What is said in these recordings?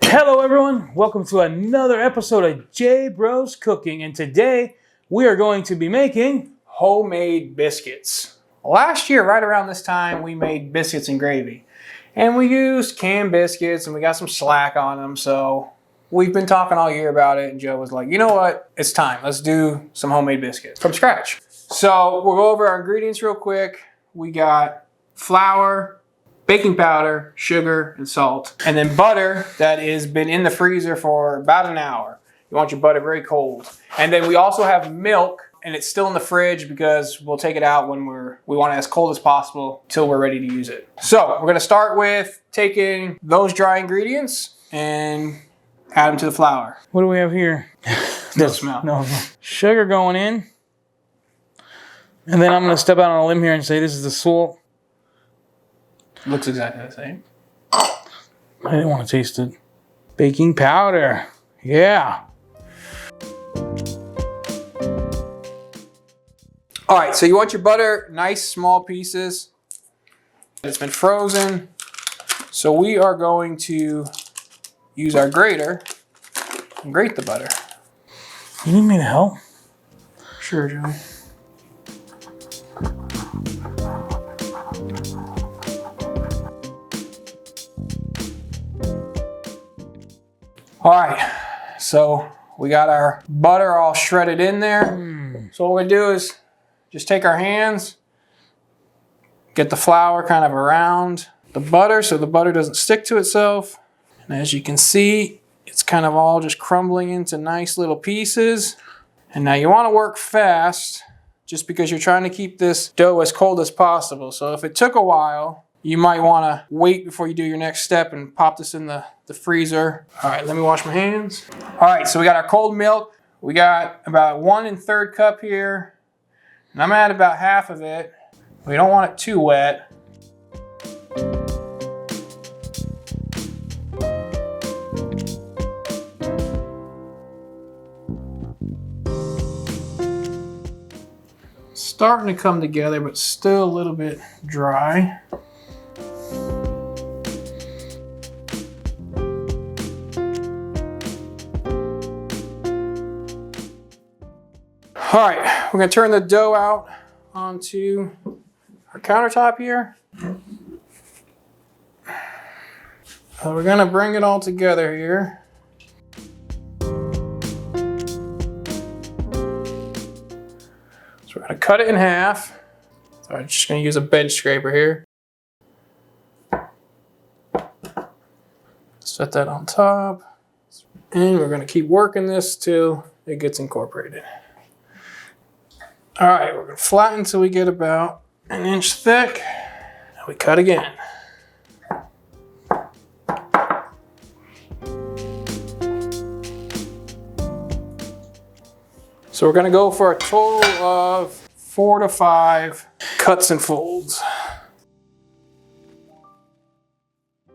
Hello everyone, welcome to another episode of J Bros Cooking, and today we are going to be making homemade biscuits. Last year, right around this time, we made biscuits and gravy. And we used canned biscuits and we got some slack on them, so we've been talking all year about it, and Joe was like, you know what, it's time. Let's do some homemade biscuits from scratch. So we'll go over our ingredients real quick. We got flour, baking powder, sugar, and salt. And then butter that has been in the freezer for about an hour. You want your butter very cold. And then we also have milk, and it's still in the fridge because we'll take it out when we want it as cold as possible till we're ready to use it. So we're gonna start with taking those dry ingredients and add them to the flour. What do we have here? No smell. No. Sugar going in. And then I'm going to step out on a limb here and say this is the salt. Looks exactly the same. I didn't want to taste it. Baking powder. Yeah. All right, so you want your butter nice small pieces. It's been frozen. So we are going to use our grater and grate the butter. You need me to help? Sure, Joey. All right, so we got our butter all shredded in there. So what we're gonna do is just take our hands, get the flour kind of around the butter so the butter doesn't stick to itself. And as you can see, it's kind of all just crumbling into nice little pieces. And now you wanna work fast just because you're trying to keep this dough as cold as possible. So if it took a while, you might wanna wait before you do your next step and pop this in the freezer. All right, let me wash my hands. All right, so we got our cold milk. We got about 1 1/3 cup here. And I'm gonna add about half of it. We don't want it too wet. Starting to come together, but still a little bit dry. All right, we're gonna turn the dough out onto our countertop here. So we're gonna bring it all together here. So we're gonna cut it in half. So I'm just gonna use a bench scraper here. Set that on top. And we're gonna keep working this till it gets incorporated. All right, we're gonna flatten until we get about 1 inch thick. And we cut again. So we're gonna go for a total of 4 to 5 cuts and folds.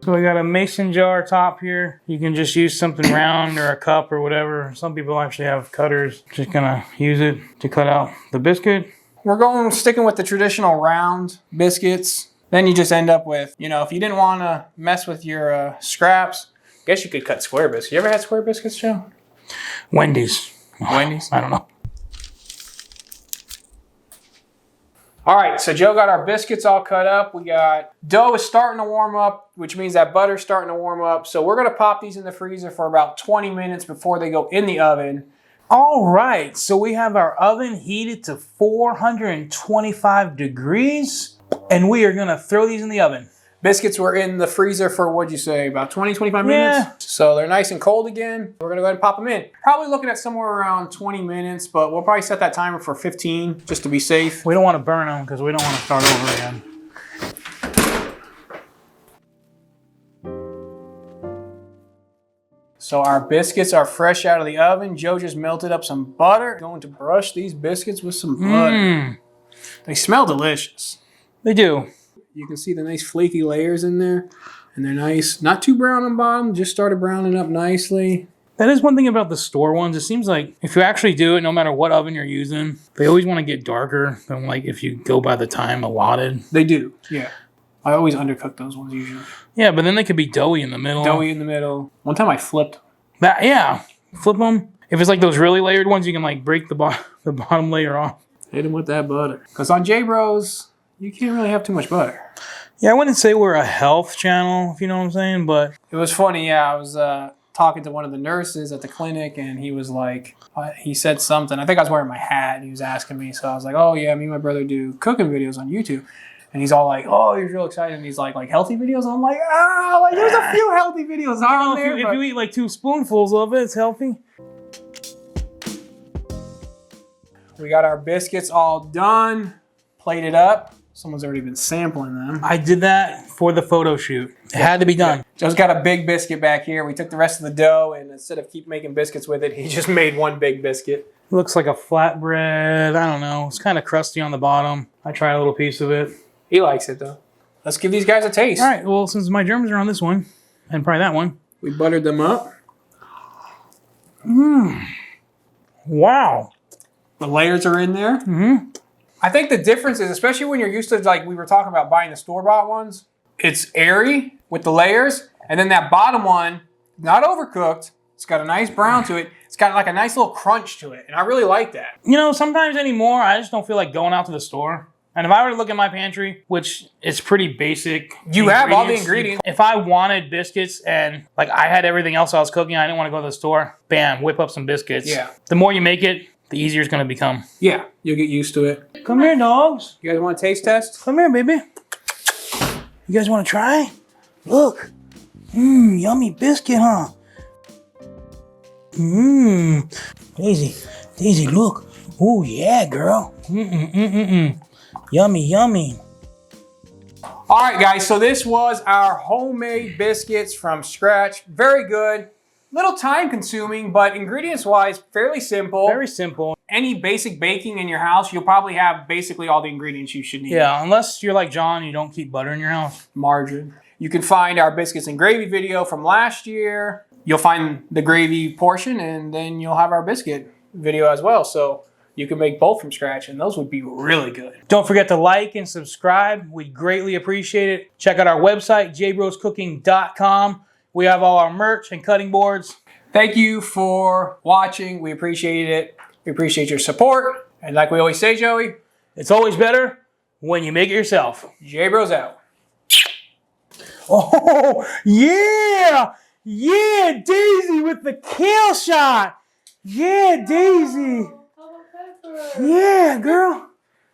So we got a mason jar top here. You can just use something round or a cup or whatever. Some people actually have cutters. Just gonna use it to cut out the biscuit. We're sticking with the traditional round biscuits. Then you just end up with, if you didn't want to mess with your scraps, I guess you could cut square biscuits. You ever had square biscuits, Joe? Wendy's. Wendy's? I don't know. All right, so Joe got our biscuits all cut up. We got dough is starting to warm up, which means that butter's starting to warm up. So we're gonna pop these in the freezer for about 20 minutes before they go in the oven. All right, so we have our oven heated to 425 degrees, and we are gonna throw these in the oven. Biscuits were in the freezer for, what'd you say, about 20, 25 minutes? Yeah. So they're nice and cold again. We're gonna go ahead and pop them in. Probably looking at somewhere around 20 minutes, but we'll probably set that timer for 15 just to be safe. We don't want to burn them because we don't want to start over again. So our biscuits are fresh out of the oven. Joe just melted up some butter. Going to brush these biscuits with some butter. They smell delicious. They do. You can see the nice flaky layers in there. And they're nice. Not too brown on bottom. Just started browning up nicely. That is one thing about the store ones. It seems like if you actually do it, no matter what oven you're using, they always want to get darker than like if you go by the time allotted. They do, yeah. I always undercook those ones usually. Yeah, but then they could be doughy in the middle. Doughy in the middle. One time I flipped. That, yeah, flip them. If it's like those really layered ones, you can like break the bottom layer off. Hit them with that butter. Because on J-Bros, you can't really have too much butter. Yeah, I wouldn't say we're a health channel, if you know what I'm saying, but... It was funny, yeah. I was talking to one of the nurses at the clinic, and he was like, he said something. I think I was wearing my hat, and he was asking me. So I was like, oh, yeah, me and my brother do cooking videos on YouTube. And he's all like, oh, he's real excited. And he's like healthy videos? And I'm like, like there's a few healthy videos on there. If you eat like 2 spoonfuls of it, it's healthy. We got our biscuits all done, plated up. Someone's already been sampling them. I did that for the photo shoot. It had to be done. Joe's got a big biscuit back here. We took the rest of the dough, and instead of keep making biscuits with it, he just made one big biscuit. Looks like a flatbread. I don't know. It's kind of crusty on the bottom. I tried a little piece of it. He likes it, though. Let's give these guys a taste. All right. Well, since my germs are on this one, and probably that one. We buttered them up. Wow. The layers are in there. I think the difference is, especially when you're used to, like we were talking about buying the store-bought ones, it's airy with the layers, and then that bottom one, not overcooked. It's got a nice brown to it. It's got like a nice little crunch to it, and I really like that. You know, sometimes anymore, I just don't feel like going out to the store. And if I were to look at my pantry, which is pretty basic. You have all the ingredients. If I wanted biscuits and like I had everything else I was cooking, I didn't want to go to the store, bam, whip up some biscuits. Yeah. The more you make it, the easier it's going to become. Yeah, you'll get used to it. Come here, dogs. You guys want a taste test? Come here, baby. You guys want to try? Look. Yummy biscuit, huh? Daisy, look. Oh, yeah, girl. Yummy, yummy. All right, guys, so this was our homemade biscuits from scratch. Very good. Little time consuming, but ingredients wise, fairly simple. Very simple. Any basic baking in your house, you'll probably have basically all the ingredients you should need. Yeah, unless you're like John, you don't keep butter in your house. Margarine. You can find our biscuits and gravy video from last year. You'll find the gravy portion, and then you'll have our biscuit video as well. So you can make both from scratch, and those would be really good. Don't forget to like and subscribe. We'd greatly appreciate it. Check out our website, jbroscooking.com. We have all our merch and cutting boards. Thank you for watching. We appreciate it. We appreciate your support. And like we always say, Joey, it's always better when you make it yourself. J-Bros out. Oh, yeah! Yeah, Daisy with the kill shot. Yeah, Daisy. Yeah, girl.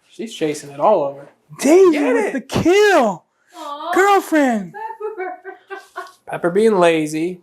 She's chasing it all over. Daisy with the kill. Aww. Girlfriend. Pepper being lazy.